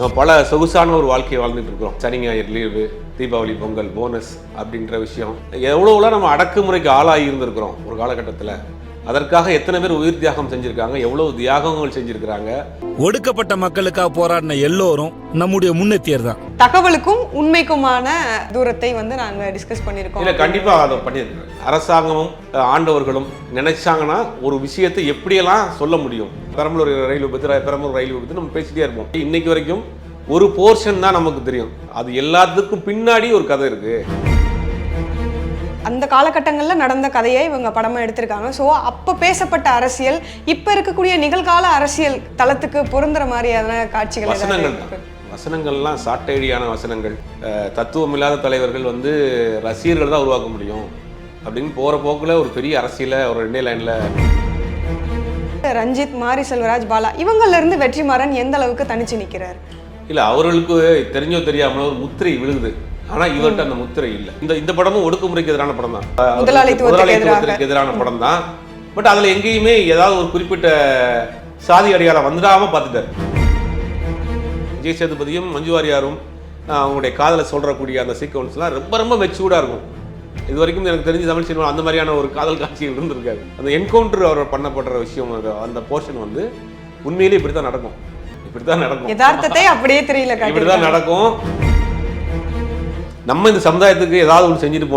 நம்ம பல சொகுசான ஒரு வாழ்க்கையை வாழ்ந்துட்டு இருக்கிறோம். சனி ஞாயிறு லீவு, தீபாவளி, பொங்கல், போனஸ் அப்படின்ற விஷயம் எவ்வளோலாம் நம்ம அடக்குமுறைக்கு ஆளாகி இருந்திருக்கிறோம் ஒரு காலகட்டத்தில். அதற்காக எத்தனை பேர் உயிர் தியாகம் செஞ்சிருக்காங்க, எவ்வளவு தியாகங்கள் செஞ்சிருக்கிறாங்க. ஒடுக்கப்பட்ட மக்களுக்காக போராடின எல்லோரும் நம்முடைய முன்னேற்றியர் தான். தகவலுக்கும் உண்மைக்குமான தூரத்தை நாங்க டிஸ்கஸ் பண்ணியிருக்கோம். இல்லை, கண்டிப்பா அதை பண்ணியிருக்காங்க. அரசாங்கமும் ஆண்டவர்களும் நினைச்சாங்கன்னா ஒரு விஷயத்தை எப்படியெல்லாம் சொல்ல முடியும். பெரம்பலூர் ரயில் விபத்து நம்ம பேசிட்டே இருப்போம். இன்னைக்கு வரைக்கும் ஒரு போர்ஷன் தான் நமக்கு தெரியும். அது எல்லாத்துக்கும் பின்னாடி ஒரு கதை இருக்கு. அந்த காலகட்டங்களில் நடந்த கதையை இவங்க படமாக எடுத்திருக்காங்க. ஸோ அப்போ பேசப்பட்ட அரசியல் இப்போ இருக்கக்கூடிய நிகழ்கால அரசியல் தளத்துக்கு பொருந்துற மாதிரியான காட்சிகள் வசனங்கள்லாம் சாட்டையடியான வசனங்கள். தத்துவம் இல்லாத தலைவர்கள் ரசிகர்கள் தான் உருவாக்க முடியும் அப்படின்னு போகிற போக்கில் ஒரு பெரிய அரசியலை ஒரு 2 லைனில் ரஞ்சித், மாரி செல்வராஜ், பாலா இவங்கள்லேருந்து வெற்றிமாறன் எந்த அளவுக்கு தனிச்சு நிற்கிறார்? இல்லை, அவர்களுக்கு தெரிஞ்சோ தெரியாமலோ ஒரு முத்திரை விழுகுது. ஆனா இவர்கிட்ட அந்த முத்திரை இல்லை. இந்த படமும் ஒடுக்குமுறைக்கு எதிரான படம் தான், முதலாளித்துவத்திற்கு எதிரான படம் தான். பட் அதுல எங்கேயுமே ஏதாவது ஒரு குறிப்பிட்ட சாதி அடையாளம் வந்துடாம பார்த்துட்டார். விஜய் சேதுபதியும் மஞ்சு வாரியாரும் அவங்களுடைய காதலை சொல்றக்கூடிய அந்த சீக்வன்ஸ்லாம் ரொம்ப ரொம்ப மெச்சூர்டா இருக்கும். இது வரைக்கும் எனக்கு தெரிஞ்சு தமிழ் சினிமா அந்த மாதிரியான ஒரு காதல் காட்சிகள் இருந்திருக்காரு. அந்த என்கவுண்டர் அவர் பண்ணப்படுற விஷயம், அந்த போர்ஷன் உண்மையிலேயே இப்படித்தான் நடக்கும். யதார்த்தத்தை அப்படியே தெரியல, இப்படிதான் நடக்கும். நம்ம இந்த சமுதாயத்துக்கு ஏதாவது ஒன்று செஞ்சுட்டு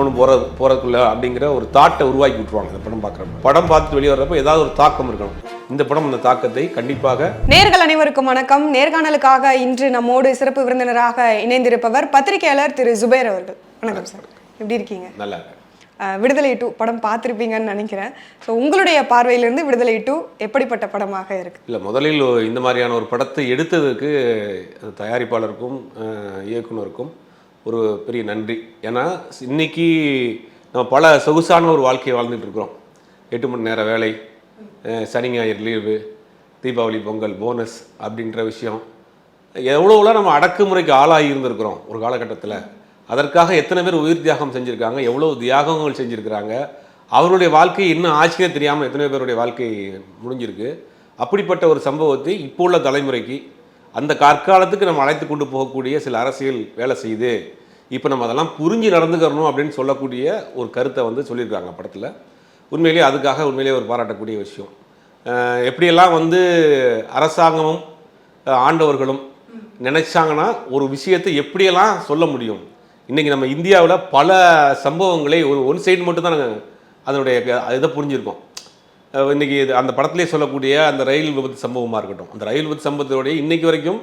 போறதுக்குள்ள அப்படிங்கிற ஒரு தாட்டை உருவாக்கி விட்டுருவாங்க. இந்த படம் பார்க்குறப்ப, படம் பார்த்துட்டு வெளியே வர்றப்ப ஏதாவது ஒரு தாக்கம் இருக்கணும். இந்த படம் அந்த தாக்கத்தை கண்டிப்பாக. நேர்கள் அனைவருக்கும் வணக்கம். நேர்காணலுக்காக இன்று நம்மோடு சிறப்பு விருந்தினராக இணைந்திருப்பவர் பத்திரிகையாளர் திரு ஜுபேர் அவர்கள். வணக்கம் சார், எப்படி இருக்கீங்க? நல்லா. விடுதலை 2 படம் பார்த்துருப்பீங்கன்னு நினைக்கிறேன். ஸோ உங்களுடைய பார்வையிலிருந்து விடுதலை 2 எப்படிப்பட்ட படமாக இருக்கு? இல்லை, முதலில் இந்த மாதிரியான ஒரு படத்தை எடுத்ததுக்கு தயாரிப்பாளருக்கும் இயக்குனருக்கும் ஒரு பெரிய நன்றி. ஏன்னா இன்னைக்கு நம்ம பல சொகுசான ஒரு வாழ்க்கையை வாழ்ந்துட்டு இருக்கிறோம். 8 மணி நேர வேலை, சனி ஞாயிறு லீவு, தீபாவளி, பொங்கல், போனஸ் அப்படின்ற விஷயம் எவ்வளோலாம் நம்ம அடக்குமுறைக்கு ஆளாகி இருந்திருக்கிறோம் ஒரு காலகட்டத்தில். அதற்காக எத்தனை பேர் உயிர் தியாகம் செஞ்சுருக்காங்க, எவ்வளவு தியாகங்கள் செஞ்சுருக்கிறாங்க. அவருடைய வாழ்க்கை இன்னும் ஆட்சியே தெரியாமல் எத்தனை பேருடைய வாழ்க்கை முடிஞ்சிருக்கு. அப்படிப்பட்ட ஒரு சம்பவத்தை இப்போ உள்ள தலைமுறைக்கு, அந்த கற்காலத்துக்கு நம்ம அழைத்து கொண்டு போகக்கூடிய சில அரசியல் வேலை செய்யுது. இப்போ நம்ம அதெல்லாம் புரிஞ்சு நடந்துக்கிறணும் அப்படின்னு சொல்லக்கூடிய ஒரு கருத்தை சொல்லியிருக்காங்க படத்தில். உண்மையிலேயே அதுக்காக உண்மையிலேயே ஒரு பாராட்டக்கூடிய விஷயம். எப்படியெல்லாம் அரசாங்கமும் ஆண்டவர்களும் நினைச்சாங்கன்னா ஒரு விஷயத்தை எப்படியெல்லாம் சொல்ல முடியும். இன்றைக்கி நம்ம இந்தியாவில் பல சம்பவங்களை ஒன் சைடு மட்டும் தான் அதனுடைய இதை புரிஞ்சிருக்கோம். இன்றைக்கி அந்த படத்திலே சொல்லக்கூடிய அந்த ரயில் விபத்து சம்பவமாக இருக்கட்டும், அந்த ரயில் விபத்து சம்பவத்தோடைய இன்றைக்கி வரைக்கும்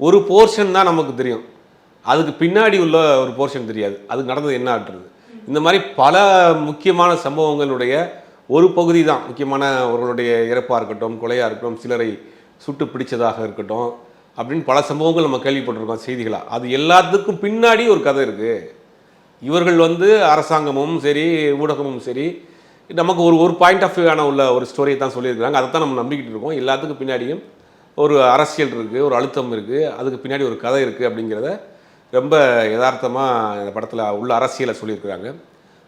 ஒரு போர்ஷன் தான் நமக்கு தெரியும். அதுக்கு பின்னாடி உள்ள ஒரு போர்ஷன் தெரியாது, அதுக்கு நடந்தது என்ன ஆட்டுறது. இந்த மாதிரி பல முக்கியமான சம்பவங்களுடைய ஒரு பகுதி தான் முக்கியமானவர்களுடைய இறப்பாக இருக்கட்டும், கொலையாக இருக்கட்டும், சிலரை சுட்டு பிடிச்சதாக இருக்கட்டும் அப்படின்னு பல சம்பவங்கள் நம்ம கேள்விப்பட்டிருக்கோம் செய்திகளாக. அது எல்லாத்துக்கும் பின்னாடி ஒரு கதை இருக்குது. இவர்கள் அரசாங்கமும் சரி, ஊடகமும் சரி, நமக்கு ஒரு பாயிண்ட் ஆஃப் வியூவான உள்ள ஒரு ஸ்டோரியை தான் சொல்லியிருக்கிறாங்க. அதை தான் நம்ம நம்பிக்கிட்டு இருக்கோம். எல்லாத்துக்கும் பின்னாடியும் ஒரு அரசியல் இருக்குது, ஒரு அழுத்தம் இருக்குது, அதுக்கு பின்னாடி ஒரு கதை இருக்குது அப்படிங்கிறத ரொம்ப யதார்த்தமாக இந்த படத்தில் உள்ள அரசியலை சொல்லியிருக்கிறாங்க.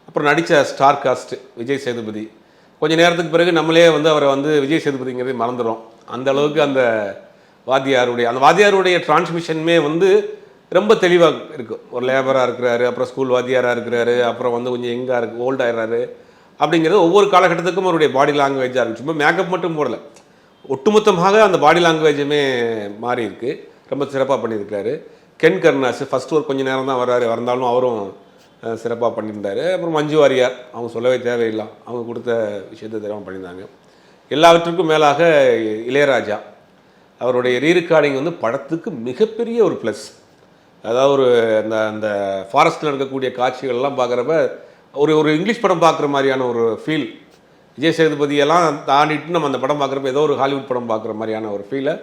அப்புறம் நடித்த ஸ்டார் காஸ்ட் விஜய் சேதுபதி, கொஞ்சம் நேரத்துக்கு பிறகு நம்மளே அவரை விஜய் சேதுபதிங்கிறதே மறந்துடும். அந்த அளவுக்கு அந்த வாத்தியாருடைய டிரான்ஸ்மிஷனுமே ரொம்ப தெளிவாக இருக்குது. ஒரு லேபராக இருக்கிறாரு, அப்புறம் ஸ்கூல் வாத்தியாராக இருக்கிறாரு, அப்புறம் கொஞ்சம் எங்காக இருக்குது, ஓல்ட் ஆயிடுறாரு அப்படிங்கிறது ஒவ்வொரு காலகட்டத்துக்கும் அவருடைய பாடி லாங்குவேஜாக இருக்குது. சும்மா மேக்கப் மட்டும் போடலை, ஒட்டுமொத்தமாக அந்த பாடி லாங்குவேஜுமே மாறி இருக்குது. ரொம்ப சிறப்பாக பண்ணியிருக்காரு. கென் கருணாஸ் ஃபஸ்ட்டு ஒரு கொஞ்சம் நேரம் தான் வந்தாலும் அவரும் சிறப்பாக பண்ணியிருந்தார். அப்புறம் மஞ்சு வாரியார், அவங்க சொல்லவே தேவையில்லை, அவங்க கொடுத்த விஷயத்தை தெரியாமல் பண்ணியிருந்தாங்க. எல்லாவற்றுக்கும் மேலாக இளையராஜா அவருடைய ரீரெக்கார்டிங் படத்துக்கு மிகப்பெரிய ஒரு ப்ளஸ். அதாவது அந்த ஃபாரஸ்ட்டில் இருக்கக்கூடிய காட்சிகள்லாம் பார்க்குறப்ப ஒரு இங்கிலீஷ் படம் பார்க்குற மாதிரியான ஒரு ஃபீல். விஜய் சேதுபதியெல்லாம் தாண்டிட்டு நம்ம அந்த படம் பார்க்குறப்ப ஏதோ ஒரு ஹாலிவுட் படம் பார்க்குற மாதிரியான ஒரு ஃபீலை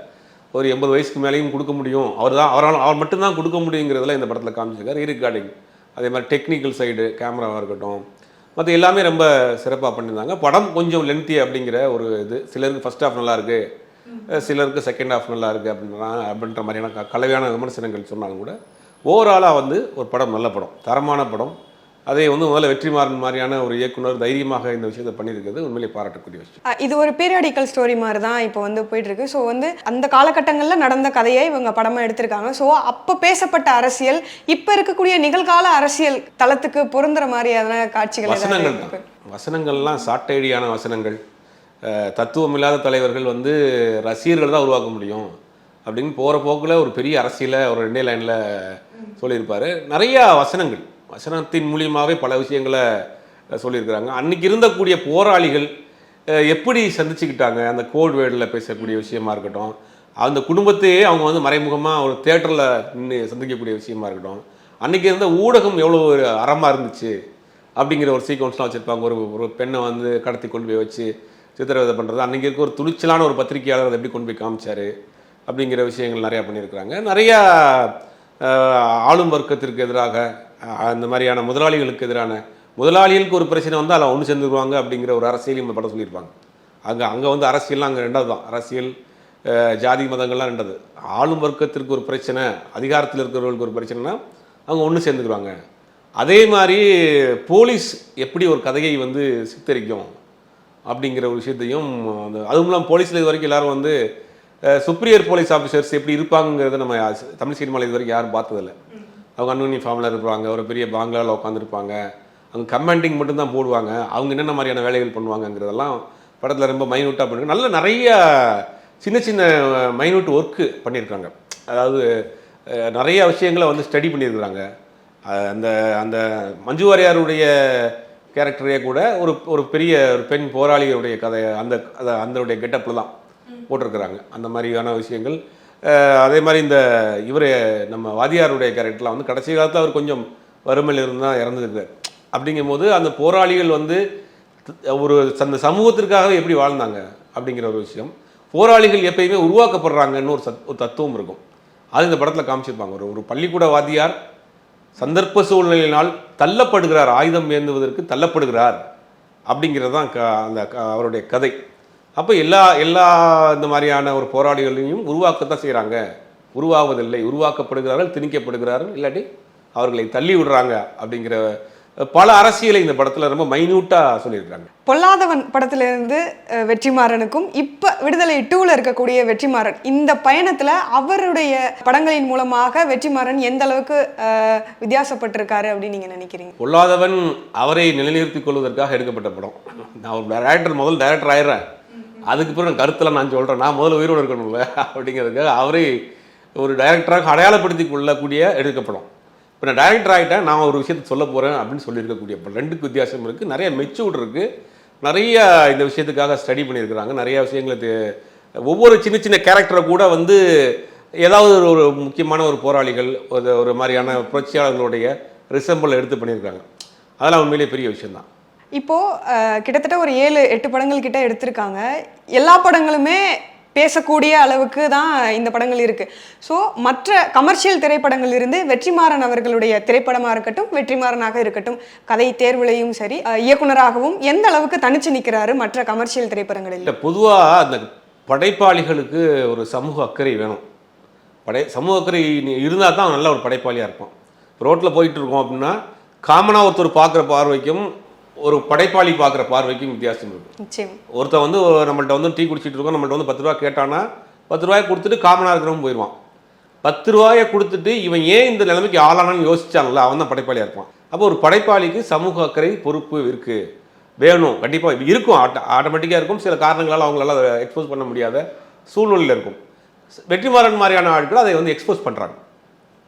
ஒரு 80 வயசுக்கு மேலேயும் கொடுக்க முடியும். அவர் மட்டும்தான் கொடுக்க முடியுங்கிறதுல இந்த படத்தில் காமிச்சிருக்காரு. ரீரெக்கார்டிங், அதே மாதிரி டெக்னிக்கல் சைடு, கேமராவாக இருக்கட்டும், மற்ற எல்லாமே ரொம்ப சிறப்பாக பண்ணியிருந்தாங்க. படம் கொஞ்சம் லென்த்தி அப்படிங்கிற ஒரு இது, சிலருக்கு ஃபஸ்ட் ஹாஃப் நல்லாயிருக்கு, சிலருக்கு செகண்ட் ஹாஃப் நல்லா இருக்குது அப்படின்ற மாதிரியான கலவையான விமர்சனங்கள் சொன்னாலும் கூட ஓவராலாக ஒரு படம் நல்ல படம், தரமான படம். அதை வந்து முதல்ல வெற்றிமாறன் மாதிரியான ஒரு இயக்குனர் தைரியமாக இந்த விஷயத்தை பண்ணியிருக்கிறது உண்மையிலே பாராட்டக்கூடிய விஷயம். இது ஒரு பீரியாடிக்கல் ஸ்டோரி மாதிரி தான் இப்போ வந்து போயிட்டு இருக்கு. ஸோ வந்து அந்த காலகட்டங்களில் நடந்த கதையை இவங்க படமாக எடுத்திருக்காங்க. ஸோ அப்போ பேசப்பட்ட அரசியல் இப்போ இருக்கக்கூடிய நிகழ்கால அரசியல் தளத்துக்கு பொருந்துற மாதிரியான காட்சிகள் வசனங்கள்லாம் சாட்டையடியான வசனங்கள், தத்துவம் இல்லாத தலைவர்கள் வந்து ரசிகர்கள் தான் உருவாக்க முடியும் அப்படின்னு போகிற போக்கில் ஒரு பெரிய அரசியலை ஒரு 2 லைனில் சொல்லியிருப்பார். நிறையா வசனத்தின் மூலியமாகவே பல விஷயங்களை சொல்லியிருக்கிறாங்க. அன்றைக்கி இருந்தக்கூடிய போராளிகள் எப்படி சந்திச்சுக்கிட்டாங்க, அந்த கோட் வேர்டில் பேசக்கூடிய விஷயமா இருக்கட்டும், அந்த குடும்பத்தையே அவங்க வந்து மறைமுகமாக ஒரு தேட்டரில் நின்று சந்திக்கக்கூடிய விஷயமா இருக்கட்டும், அன்றைக்கி இருந்த ஊடகம் எவ்வளோ ஒரு அறமாக இருந்துச்சு அப்படிங்கிற ஒரு சீக்வன்ஸ்லாம் வச்சுருப்பாங்க. ஒரு பெண்ணை வந்து கடத்தி கொண்டு போய் வச்சு சித்திரவதை பண்ணுறது, அன்றைக்கி இருக்க ஒரு துணிச்சலான ஒரு பத்திரிகையாளர் அதை எப்படி கொண்டு போய் காமிச்சார் அப்படிங்கிற விஷயங்கள் நிறையா பண்ணியிருக்கிறாங்க. நிறையா ஆளும் வர்க்கத்திற்கு எதிராக, அந்த மாதிரியான முதலாளிகளுக்கு எதிரான, முதலாளிகளுக்கு ஒரு பிரச்சனை வந்து அதில் ஒன்று சேர்ந்துருவாங்க அப்படிங்கிற ஒரு அரசியலையும் இந்த படம் சொல்லியிருப்பாங்க. அங்கே வந்து அரசியல்லாம் அங்கே 2வது தான். அரசியல் ஜாதி மதங்கள்லாம் 2வது. ஆளும் வர்க்கத்திற்கு ஒரு பிரச்சனை, அதிகாரத்தில் இருக்கிறவர்களுக்கு ஒரு பிரச்சனைனா அவங்க ஒன்று சேர்ந்துக்குவாங்க. அதே மாதிரி போலீஸ் எப்படி ஒரு கதையை வந்து சித்தரிக்கும் அப்படிங்கிற ஒரு விஷயத்தையும் அதுவும் இல்லாமல் போலீஸில் இது வரைக்கும் எல்லோரும் வந்து சுப்ரியர் போலீஸ் ஆஃபீஸர்ஸ் எப்படி இருப்பாங்கிறத நம்ம தமிழ் சினிமாவில் இது வரைக்கும் யாரும் பார்த்ததில்லை. அவங்க அன்யூனிஃபார்மில் இருப்பாங்க, ஒரு பெரிய பாங்களாவில் உட்காந்துருப்பாங்க, அவங்க கமாண்டிங் மட்டும்தான் போடுவாங்க, அவங்க என்னென்ன மாதிரியான வேலைகள் பண்ணுவாங்கங்கிறதெல்லாம் படத்தில் ரொம்ப மைன்யூட்டாக பண்ணிருக்காங்க. நல்ல நிறைய சின்ன சின்ன மைன்யூட் ஒர்க்கு பண்ணியிருக்காங்க. அதாவது நிறைய விஷயங்களை வந்து ஸ்டடி பண்ணியிருக்கிறாங்க. அந்த அந்த மஞ்சு வாரியாருடைய கேரக்டரே கூட ஒரு பெரிய ஒரு பெண் போராளிகளுடைய கதை அதனுடைய கெட்டப்பில் தான் போட்டிருக்கிறாங்க. அந்த மாதிரியான விஷயங்கள். அதே மாதிரி இவரே நம்ம வாதியாருடைய கேரக்டர்லாம் வந்து கடைசி காலத்தில் அவர் கொஞ்சம் வறுமையில் இருந்து தான் இறந்துருக்கார். அப்படிங்கும்போது அந்த போராளிகள் வந்து அந்த சமூகத்திற்காக எப்படி வாழ்ந்தாங்க அப்படிங்கிற ஒரு விஷயம், போராளிகள் எப்பயுமே உருவாக்கப்படுறாங்கன்னு ஒரு தத்துவம் இருக்கும். அது இந்த படத்தில் காமிச்சிருப்பாங்க. ஒரு பள்ளிக்கூட வாத்தியார் சந்தர்ப்ப சூழ்நிலையினால் தள்ளப்படுகிறார், ஆயுதம் ஏந்துவதற்கு தள்ளப்படுகிறார் அப்படிங்கிறது தான் அவருடைய கதை. அப்போ எல்லா இந்த மாதிரியான ஒரு போராளிகளையும் உருவாக்கத்தான் செய்கிறாங்க, உருவாவதில்லை, உருவாக்கப்படுகிறார்கள், திணிக்கப்படுகிறார்கள், இல்லாட்டி அவர்களை தள்ளி விடுறாங்க அப்படிங்கிற பல அரசியலை இந்த படத்தில் ரொம்ப மைன்யூட்டாக சொல்லியிருக்காங்க. பொல்லாதவன் படத்திலிருந்து வெற்றிமாறனுக்கும் இப்போ விடுதலை 2ல் இருக்கக்கூடிய வெற்றிமாறன், இந்த பயணத்தில் அவருடைய படங்களின் மூலமாக வெற்றிமாறன் எந்த அளவுக்கு வித்தியாசப்பட்டிருக்காரு அப்படின்னு நீங்கள் நினைக்கிறீங்க? பொல்லாதவன் அவரை நிலைநிறுத்திக் கொள்வதற்காக எடுக்கப்பட்ட படம். நான் ஒரு முதல் டைரக்டர் ஆயிடுறேன், அதுக்கு பிறகு நான் கருத்தெல்லாம் நான் சொல்கிறேன், நான் முதல்ல உயிரோடு இருக்கணும்ல அப்படிங்கிறதுக்காக அவரை ஒரு டைரக்டராக அடையாளப்படுத்தி கொள்ளக்கூடிய எடுக்கப்படும். இப்போ நான் டைரக்டர் ஆகிட்டேன், நான் ஒரு விஷயத்தை சொல்ல போகிறேன் அப்படின்னு சொல்லியிருக்கக்கூடிய படம். 2க்கு வித்தியாசம் இருக்குது. நிறைய மெச்சூர்ட் இருக்குது, நிறைய இந்த விஷயத்துக்காக ஸ்டடி பண்ணியிருக்கிறாங்க. நிறைய விஷயங்களுக்கு ஒவ்வொரு சின்ன சின்ன கேரக்டரை கூட வந்து ஏதாவது ஒரு முக்கியமான ஒரு போராளிகள் ஒரு மாதிரியான புரட்சியாளர்களுடைய ரிசம்பிள் எடுத்து பண்ணியிருக்காங்க. அதெல்லாம் உண்மையிலேயே பெரிய விஷயம்தான். இப்போது கிட்டத்தட்ட ஒரு 7-8 படங்கள் கிட்ட எடுத்திருக்காங்க. எல்லா படங்களுமே பேசக்கூடிய அளவுக்கு தான் இந்த படங்கள் இருக்குது. ஸோ மற்ற கமர்ஷியல் திரைப்படங்கள் இருந்து வெற்றிமாறன் அவர்களுடைய திரைப்படமாக இருக்கட்டும், வெற்றிமாறனாக இருக்கட்டும், கதை தேர்வுலையும் சரி, இயக்குனராகவும் எந்த அளவுக்கு தனிச்சு நிற்கிறாரு மற்ற கமர்ஷியல் திரைப்படங்களில்? இல்லை, பொதுவாக அந்த படைப்பாளிகளுக்கு ஒரு சமூக அக்கறை வேணும். சமூக அக்கறை இருந்தால் தான் நல்ல ஒரு படைப்பாளியாக இருக்கும். ரோட்டில் போயிட்டு இருக்கோம் அப்படின்னா காமனாக ஒருத்தர் பார்க்குற பார்வைக்கும் ஒரு படைப்பாளி பார்க்குற பார்வைக்கும் வித்தியாசம் இருக்கும். ஒருத்தன் வந்து நம்மள்ட்ட வந்து டீ குடிச்சிட்டு இருக்கோம், நம்மள்ட்ட வந்து 10 ரூபா கேட்டானா 10 ரூபாயை கொடுத்துட்டு காமனாக இருக்கிறவங்க போயிடுவான். 10 ரூபாயை கொடுத்துட்டு இவன் ஏன் இந்த நிலைமைக்கு ஆளானான்னு யோசிச்சாங்கல்ல, அவன் தான் படைப்பாளியாக இருப்பான். அப்போ ஒரு படைப்பாளிக்கு சமூக அக்கறை பொறுப்பு இருக்குது, வேணும், கண்டிப்பாக இருக்கும், ஆட்டோமேட்டிக்காக இருக்கும். சில காரணங்களால் அவங்களால அதை எக்ஸ்போஸ் பண்ண முடியாத சூழ்நிலையில் இருக்கும். வெற்றிமாறன் மாதிரியான ஆட்கள் அதை வந்து எக்ஸ்போஸ் பண்ணுறாங்க.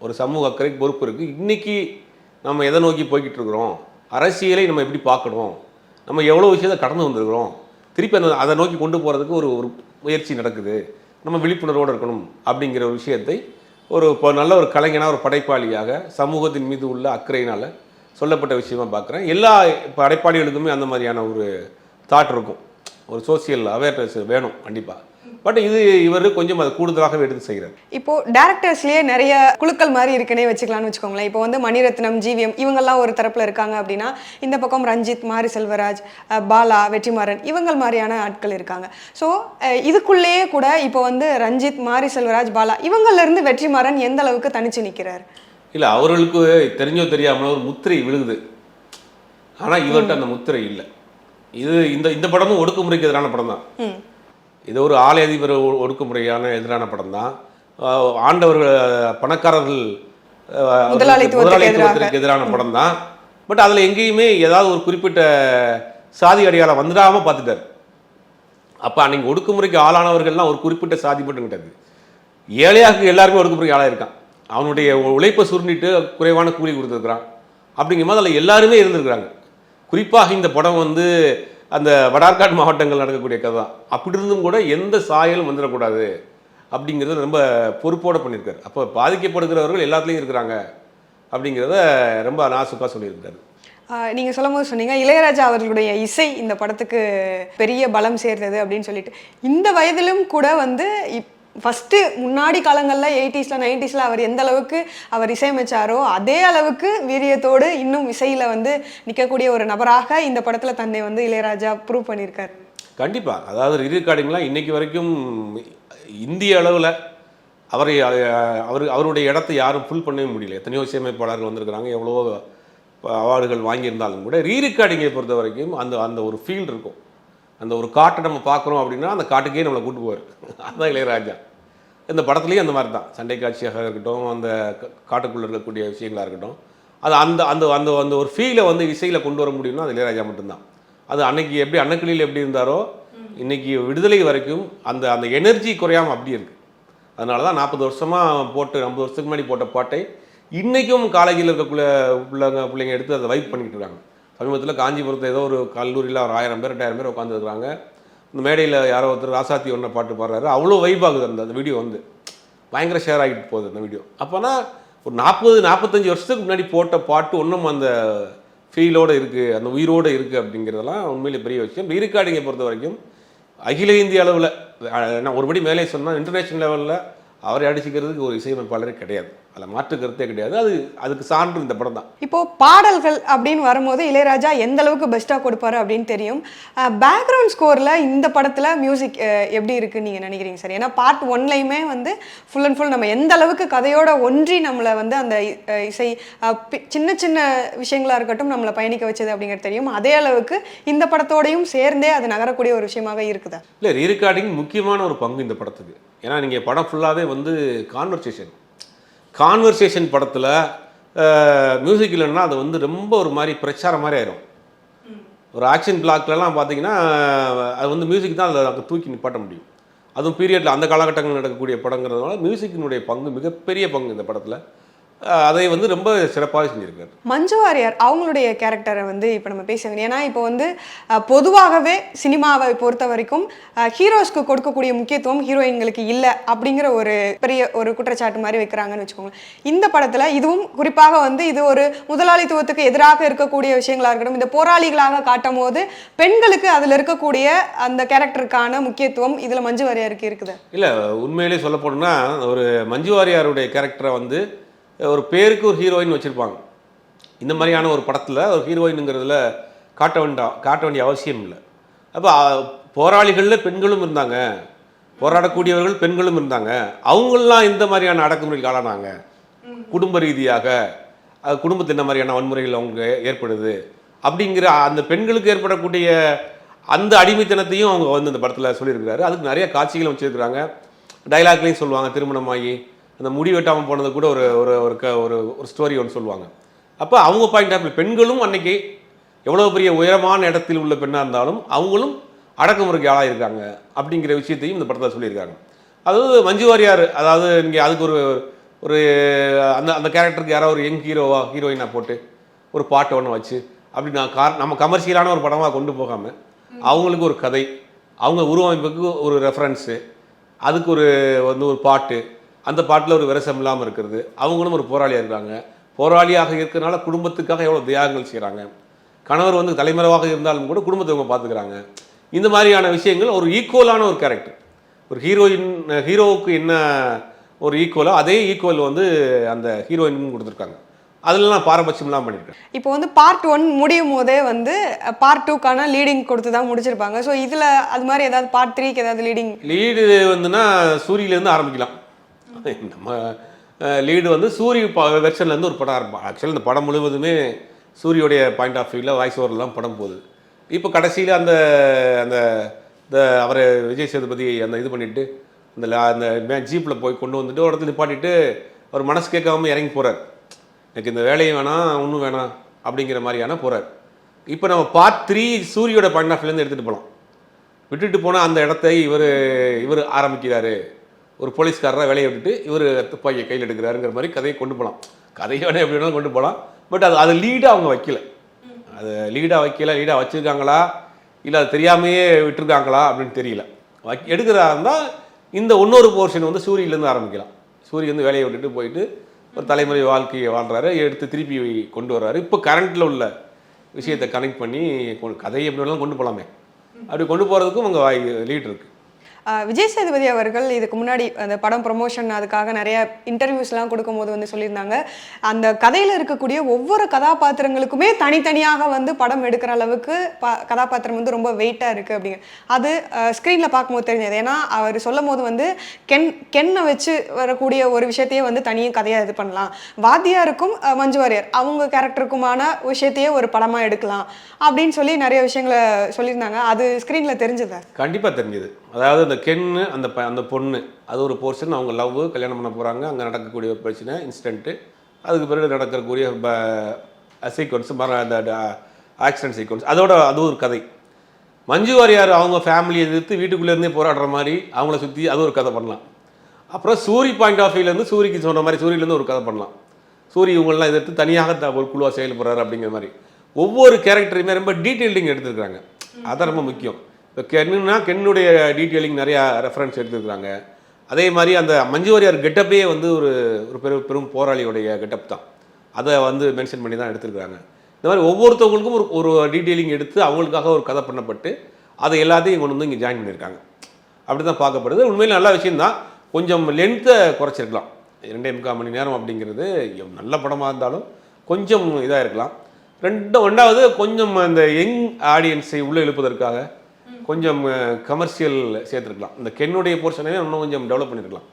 ஒரு சமூக அக்கறைக்கு பொறுப்பு இருக்குது. இன்றைக்கி நம்ம எதை நோக்கி போய்கிட்டு இருக்கிறோம், அரசியலை நம்ம எப்படி பார்க்கணும், நம்ம எவ்வளோ விஷயத்தை கடந்து வந்திருக்கிறோம், திருப்பி அதை நோக்கி கொண்டு போகிறதுக்கு ஒரு முயற்சி நடக்குது, நம்ம விழிப்புணர்வோடு இருக்கணும் அப்படிங்கிற ஒரு விஷயத்தை இப்போ நல்ல ஒரு கலைஞனாக, ஒரு படைப்பாளியாக சமூகத்தின் மீது உள்ள அக்கறையினால் சொல்லப்பட்ட விஷயமா பார்க்குறேன். எல்லா படைப்பாளிகளுக்குமே அந்த மாதிரியான ஒரு தாட் இருக்கும், ஒரு சோசியல் அவேர்னஸ் வேணும் கண்டிப்பாக. பட் இவர் கொஞ்சம் அதை கூடுதலாகவே எடுத்து செய்கிறார். இப்போ டேரக்டர்ஸ்லேயே நிறைய குழுக்கள் மாதிரி இருக்குன்னே வச்சுக்கலாம்னு வச்சுக்கோங்களேன். இப்போ வந்து மணிரத்னம், ஜிவிஎம் இவங்கெல்லாம் ஒரு தரப்பில் இருக்காங்க அப்படின்னா, இந்த பக்கம் ரஞ்சித், மாரி செல்வராஜ், பாலா, வெற்றிமாறன் இவங்கள் மாதிரியான ஆட்கள் இருக்காங்க. ஸோ இதுக்குள்ளேயே கூட இப்போ வந்து ரஞ்சித், மாரி செல்வராஜ், பாலா இவங்கள்லேருந்து வெற்றிமாறன் எந்த அளவுக்கு தனிச்சு நிற்கிறார்? இல்லை, அவர்களுக்கு தெரிஞ்சோ தெரியாமல் ஒரு முத்திரை விழுகுது. ஆனால் இவர்கிட்ட அந்த முத்திரை இல்லை. இது இந்த படமும் ஒடுக்குமுறைக்கு எதிரான படம் தான். இது ஒரு ஆலை அதிபர் ஒடுக்குமுறையான எதிரான படம் தான். ஆண்டவர்கள் பணக்காரர்கள் முதலாளித்துவத்திற்கு எதிரான படம் தான். பட் அதில் எங்கேயுமே ஏதாவது ஒரு குறிப்பிட்ட சாதி அடையாளம் வந்துடாமல் பார்த்துட்டார். அப்போ அன்னைக்கு ஒடுக்குமுறைக்கு ஆளானவர்கள்லாம் ஒரு குறிப்பிட்ட சாதி மட்டும் கிடையாது, ஏழையாக எல்லாருமே ஒடுக்குமுறைக்கு ஆளாக இருக்கான். அவனுடைய உழைப்பை சுருண்டிட்டு குறைவான கூலி கொடுத்துருக்குறான். அப்படிங்கும் போது அதில் எல்லாருமே இருந்திருக்கிறாங்க. குறிப்பாக இந்த படம் வந்து அந்த வடார்காடு மாவட்டங்கள் நடக்கக்கூடிய கதை தான். அப்படி இருந்தும் கூட எந்த சாயலும் வந்துடக்கூடாது அப்படிங்கிறத ரொம்ப பொறுப்போடு பண்ணியிருக்காரு. அப்போ பாதிக்கப்படுகிறவர்கள் எல்லாத்துலேயும் இருக்கிறாங்க அப்படிங்கிறத ரொம்ப நாசுக்காக சொல்லியிருக்காரு. நீங்கள் சொல்லும் போது சொன்னீங்க இளையராஜா அவர்களுடைய இசை இந்த படத்துக்கு பெரிய பலம் சேர்ந்தது அப்படின்னு சொல்லிட்டு. இந்த வயதிலும் கூட வந்து ஃபஸ்ட்டு முன்னாடி காலங்களில் 80s 90s அவர் எந்த அளவுக்கு அவர் இசையமைச்சாரோ அதே அளவுக்கு வீரியத்தோடு இன்னும் இசையில் வந்து நிற்கக்கூடிய ஒரு நபராக இந்த படத்தில் தன்னை வந்து இளையராஜா ப்ரூவ் பண்ணியிருக்காரு. கண்டிப்பாக. அதாவது ரீரெக்கார்டிங்லாம் இன்னைக்கு வரைக்கும் இந்திய அளவில் அவருடைய இடத்தை யாரும் ஃபுல் பண்ணவே முடியல. எத்தனையோ இசையமைப்பாளர்கள் வந்திருக்கிறாங்க, எவ்வளவோ அவார்டுகள் வாங்கியிருந்தாலும் கூட ரீரெக்கார்டிங்கை பொறுத்த வரைக்கும் அந்த ஒரு ஃபீல் இருக்கும். அந்த ஒரு காட்டை நம்ம பார்க்குறோம் அப்படின்னா அந்த காட்டுக்கே நம்மளை கூட்டு போவார். அதுதான் இளையராஜா. இந்த படத்துலேயும் அந்த மாதிரி தான். சண்டை காட்சியாக இருக்கட்டும், அந்த காட்டுக்குள்ளே இருக்கக்கூடிய விஷயங்களாக இருக்கட்டும், அது அந்த அந்த அந்த அந்த ஒரு ஃபீலை வந்து இசையில் கொண்டு வர முடியும்னா அது இளையராஜா மட்டும்தான். அது அன்னைக்கு எப்படி அன்னக்கிளியில் எப்படி இருந்தாரோ இன்னைக்கு விடுதலை வரைக்கும் அந்த அந்த எனர்ஜி குறையாமல் அப்படி இருக்குது. அதனால தான் 40 வருஷமாக போட்டு 50 வருஷத்துக்கு முன்னாடி போட்ட பாட்டை இன்றைக்கும் காலேஜில் இருக்கக்குள்ள பிள்ளைங்க எடுத்து அதை வைப் பண்ணிக்கிட்டு இருக்காங்க. சமீபத்தில் காஞ்சிபுரத்தில் ஏதோ ஒரு கல்லூரியில் ஒரு 1000 பேர் 2000 பேர் உட்காந்துருக்குறாங்க. இந்த மேடையில் யாரோ ஒருத்தர் ராசாத்தி ஒன்றை பாட்டு பாடுறாரு, அவ்வளோ வைப் ஆகுது. அந்த வீடியோ வந்து பயங்கர ஷேர் ஆகிட்டு போகுது அந்த வீடியோ. அப்போனா ஒரு 40-45 வருஷத்துக்கு முன்னாடி போட்ட பாட்டு ஒன்றும் அந்த ஃபீலோடு இருக்குது, அந்த உயிரோடு இருக்குது அப்படிங்கிறதெல்லாம் உண்மையிலே பெரிய விஷயம். ரீரெக்கார்டிங்கை பொறுத்த வரைக்கும் அகில இந்திய அளவில் நான் ஒருபடி மேலே சொன்னால் இன்டர்நேஷ்னல் லெவலில் அவரை அடிச்சுக்கிறதுக்கு ஒரு இசையமைப்பாளரே கிடையாது. அதில் மாற்று கருத்தே கிடையாது. அதுக்கு சான்று இந்த படம் தான். இப்போது பாடல்கள் அப்படின்னு வரும்போது இளையராஜா எந்த அளவுக்கு பெஸ்ட்டாக கொடுப்பாரு அப்படின்னு தெரியும். பேக்ரவுண்ட் ஸ்கோரில் இந்த படத்தில் மியூசிக் எப்படி இருக்குன்னு நீங்கள் நினைக்கிறீங்க சார்? ஏன்னா பார்ட் 1லையுமே வந்து ஃபுல் அண்ட் ஃபுல் நம்ம எந்த அளவுக்கு கதையோட ஒன்றி நம்மளை வந்து அந்த இசை சின்ன சின்ன விஷயங்களாக இருக்கட்டும் நம்மளை பயணிக்க வச்சது அப்படிங்கிறது தெரியும். அதே அளவுக்கு இந்த படத்தோடையும் சேர்ந்தே அது நகரக்கூடிய ஒரு விஷயமாக இருக்குதா? இல்லை, ரீரெக்கார்டிங் முக்கியமான ஒரு பங்கு இந்த படத்துக்கு. ஏன்னா நீங்கள் படம் ஃபுல்லாகவே வந்து கான்வர்சேஷன் படத்தில் மியூசிக் இல்லைன்னா அது வந்து ரொம்ப ஒரு மாதிரி பிரச்சாரம் மாதிரி ஆயிரும். ஒரு ஆக்ஷன் பிளாக்லலாம் பார்த்தீங்கன்னா அது வந்து மியூசிக் தான் அதில் தூக்கி நிப்பாட்ட முடியும். அதுவும் பீரியடில் அந்த காலகட்டங்கள் நடக்கக்கூடிய படங்கிறதுனால மியூசிக்கினுடைய பங்கு மிகப்பெரிய பங்கு இந்த படத்தில். அதை வந்து ரொம்ப சிறப்பாக செஞ்சுருக்காரு. மஞ்சு வாரியர் அவங்களுடைய கேரக்டரை வந்து இப்போ நம்ம பேச வேண்டிய, ஏன்னா இப்போ வந்து பொதுவாகவே சினிமாவை பொறுத்த வரைக்கும் ஹீரோஸ்க்கு கொடுக்கக்கூடிய முக்கியத்துவம் ஹீரோயின்களுக்கு இல்லை அப்படிங்கிற ஒரு பெரிய ஒரு குற்றச்சாட்டு மாதிரி வைக்கிறாங்கன்னு வச்சுக்கோங்க. இந்த படத்தில் இதுவும் குறிப்பாக வந்து இது ஒரு முதலாளித்துவத்துக்கு எதிராக இருக்கக்கூடிய விஷயங்களாக இருக்கட்டும், இந்த போராளிகளாக காட்டும் போது பெண்களுக்கு அதில் இருக்கக்கூடிய அந்த கேரக்டருக்கான முக்கியத்துவம் இதில் மஞ்சு வாரியருக்கு இருக்குது. இல்லை, உண்மையிலே சொல்ல போனோம்னா ஒரு மஞ்சு வாரியாருடைய கேரக்டரை வந்து ஒரு பேருக்கு ஒரு ஹீரோயின் வச்சுருப்பாங்க. இந்த மாதிரியான ஒரு படத்தில் ஒரு ஹீரோயினுங்கிறதுல காட்ட வேண்டிய அவசியம் இல்லை. அப்போ போராளிகளில் பெண்களும் இருந்தாங்க, போராடக்கூடியவர்கள் பெண்களும் இருந்தாங்க. அவங்களெலாம் இந்த மாதிரியான அடக்குமுறைக்கு ஆளானாங்க. குடும்ப ரீதியாக குடும்பத்தில் என்ன மாதிரியான வன்முறைகள் அவங்க ஏற்படுது அப்படிங்கிற அந்த பெண்களுக்கு ஏற்படக்கூடிய அந்த அடிமைத்தனத்தையும் அவங்க வந்து இந்த படத்தில் சொல்லியிருக்கிறாரு. அதுக்கு நிறைய காட்சிகளும் வச்சுருக்கிறாங்க. டைலாக்லையும் சொல்லுவாங்க. திருமணமாகி அந்த முடி வெட்டாமல் போனது கூட ஒரு ஒரு ஒரு ஸ்டோரி ஒன்று சொல்லுவாங்க. அப்போ அவங்க பாயிண்ட் ஆஃப் பெண்களும் அன்னைக்கு எவ்வளோ பெரிய உயரமான இடத்தில் உள்ள பெண்ணாக இருந்தாலும் அவங்களும் அடக்குமுறைக்கு ஆளாயிருக்காங்க அப்படிங்கிற விஷயத்தையும் இந்த படத்தில் சொல்லியிருக்காங்க. அதாவது மஞ்சு வாரியார், அதாவது நீங்கள் அதுக்கு ஒரு அந்த அந்த கேரக்டருக்கு யாராவது ஒரு யங் ஹீரோயினாக போட்டு ஒரு பாட்டை ஒன்று வச்சு அப்படி நம்ம கமர்ஷியலான ஒரு படமாக கொண்டு போகாமல் அவங்களுக்கு ஒரு கதை, அவங்க உருவமைப்புக்கு ஒரு ரெஃபரன்ஸு, அதுக்கு ஒரு பாட்டு, அந்த பாட்டில் ஒரு விரசம் இல்லாமல் இருக்கிறது. அவங்களும் ஒரு போராளியாக இருக்காங்க. போராளியாக இருக்கிறனால குடும்பத்துக்காக எவ்வளோ தியாகங்கள் செய்கிறாங்க. கணவர் வந்து தலைமறைவாக இருந்தாலும் கூட குடும்பத்தை அவங்க பார்த்துக்கிறாங்க. இந்த மாதிரியான விஷயங்கள் ஒரு ஈக்குவலான ஒரு கேரக்டர். ஒரு ஹீரோவுக்கு என்ன ஒரு ஈக்குவலோ அதே ஈக்குவல் வந்து அந்த ஹீரோயினுக்கும் கொடுத்துருக்காங்க. அதெல்லாம் பாரபட்சம்லாம் பண்ணியிருக்கேன். இப்போ வந்து பார்ட் 1 முடியும் போதே வந்து பார்ட் 2க்கான லீடிங் கொடுத்து தான் முடிச்சிருப்பாங்க. ஸோ இதில் அது மாதிரி ஏதாவது பார்ட் 3க்கு ஏதாவது லீடு வந்துன்னா சூரியிலேருந்து ஆரம்பிக்கலாம். நம்ம லீடு வந்து சூரிய வெர்ஷன்லேருந்து ஒரு படம் ஆரம்பிப்போம். ஆக்சுவலி இந்த படம் முழுவதுமே சூரியோடைய பாயிண்ட் ஆஃப் வியூவில் வாய்ஸ் ஓவர்லாம் படம் போகுது. இப்போ கடைசியில் அந்த அந்த அவரை விஜய் சேதுபதி அந்த இது பண்ணிவிட்டு அந்த ஜீப்பில் போய் கொண்டு வந்துட்டு ஒரு இடத்துல நிப்பாட்டிட்டு அவர் மனசு கேட்காம இறங்கி போகிறார். எனக்கு இந்த வேலையும் வேணாம் ஒன்றும் வேணாம் அப்படிங்கிற மாதிரியான போகிறார். இப்போ நம்ம பார்ட் 3 சூரியோட பாயிண்ட் ஆஃப் வியூலேருந்து எடுத்துகிட்டு போகலாம். விட்டுட்டு போனால் அந்த இடத்தை இவர் ஆரம்பிக்கிறாரு, ஒரு போலீஸ்காரராக வேலையை விட்டுட்டு இவர் துப்பாக்கியை கையில் எடுக்கிறாருங்கிற மாதிரி கதையை கொண்டு போகலாம். கதையோட எப்படி வேணாலும் கொண்டு போகலாம். பட் அது லீடாக அவங்க வைக்கல. அது லீடாக வச்சுருக்காங்களா இல்லை அது தெரியாமையே விட்டுருக்காங்களா அப்படின்னு தெரியல. எடுக்கிறதா இருந்தால் இந்த இன்னொரு போர்ஷன் வந்து சூரியலேருந்து ஆரம்பிக்கலாம். சூரிய வந்து வேலையை விட்டுட்டு போயிட்டு ஒரு தலைமுறை வாழ்க்கையை வாழ்கிறாரு, எடுத்து திருப்பி கொண்டு வர்றாரு. இப்போ கரண்ட்டில் உள்ள விஷயத்தை கனெக்ட் பண்ணி கதையை எப்படி வேணாலும் கொண்டு போகலாமே. அப்படி கொண்டு போகிறதுக்கும் உங்கள் லீட் இருக்குது. விஜய் சேதுபதி அவர்கள் இதுக்கு முன்னாடி அந்த படம் ப்ரொமோஷன் அதுக்காக நிறைய இன்டர்வியூஸ்லாம் கொடுக்கும்போது வந்து சொல்லியிருந்தாங்க, அந்த கதையில் இருக்கக்கூடிய ஒவ்வொரு கதாபாத்திரங்களுக்குமே தனித்தனியாக வந்து படம் எடுக்கிற அளவுக்கு கதாபாத்திரம் வந்து ரொம்ப வெயிட்டாக இருக்குது அப்படிங்க. அது ஸ்க்ரீனில் பார்க்கும்போது தெரிஞ்சது. ஏன்னா அவர் சொல்லும் போது வந்து கென்னை வச்சு வரக்கூடிய ஒரு விஷயத்தையே வந்து தனியாக கதையாக இது பண்ணலாம், வாத்தியாருக்கும் மஞ்சு வாரியர் அவங்க கேரக்டருக்குமான விஷயத்தையே ஒரு படமாக எடுக்கலாம் அப்படின்னு சொல்லி நிறைய விஷயங்களை சொல்லியிருந்தாங்க. அது ஸ்க்ரீனில் தெரிஞ்சதா? கண்டிப்பாக தெரிஞ்சது. அதாவது அந்த கென்னு அந்த பொண்ணு அது ஒரு போர்ஷன், அவங்க லவ் கல்யாணம் பண்ண போகிறாங்க, அங்கே நடக்கக்கூடிய ஒரு பிரச்சனை இன்சிடென்ட்டு, அதுக்கு பிறகு நடக்கக்கூடிய சீக்வன்ஸ் அந்த ஆக்சிடென்ட் சீக்வன்ஸ், அதோட அது ஒரு கதை. மஞ்சு வாரியார் அவங்க ஃபேமிலியை எதிர்த்து வீட்டுக்குள்ளேருந்தே போராடுற மாதிரி அவங்கள சுற்றி அது ஒரு கதை பண்ணலாம். அப்புறம் சூரி பாயிண்ட் ஆஃப் வியூலேருந்து சூரிக்கு சொன்ன மாதிரி சூரியிலேருந்து ஒரு கதை பண்ணலாம். சூரி இவங்களெலாம் எதிர்த்து தனியாக ஒரு குழுவாக செயல்படுறாரு அப்படிங்கிற மாதிரி ஒவ்வொரு கேரக்டரையுமே ரொம்ப டீட்டெயிலிங் எடுத்துருக்காங்க. அதான் ரொம்ப முக்கியம். இப்போ கென்னுடைய டீட்டெயிலிங் நிறையா ரெஃபரன்ஸ் எடுத்துருக்குறாங்க. அதே மாதிரி அந்த மஞ்சு வாரியார் கெட்டப்பே வந்து ஒரு பெரும் போராளியோடைய கெட்டப் தான், அதை வந்து மென்ஷன் பண்ணி தான் எடுத்துருக்குறாங்க. இந்த மாதிரி ஒவ்வொருத்தவங்களுக்கும் ஒரு டீட்டெயிலிங் எடுத்து அவங்களுக்காக ஒரு கதை பண்ணப்பட்டு அதை எல்லாத்தையும் கொண்டு வந்து இங்கே ஜாயின் பண்ணியிருக்காங்க. அப்படி தான் பார்க்கப்படுது. உண்மையில் நல்ல விஷயந்தான். கொஞ்சம் லென்த்தை குறைச்சிருக்கலாம். 2.25 மணி நேரம் அப்படிங்கிறது நல்ல படமாக இருந்தாலும் கொஞ்சம் இதாக இருக்கலாம். ரெண்டாவது கொஞ்சம் அந்த யங் ஆடியன்ஸை உள்ளே இழுப்பதற்காக கொஞ்சம் கமர்ஷியல் சேர்த்துருக்கலாம். இந்த கென்னுடைய போர்ஷனவே இன்னும் கொஞ்சம் டெவலப் பண்ணியிருக்கலாம்.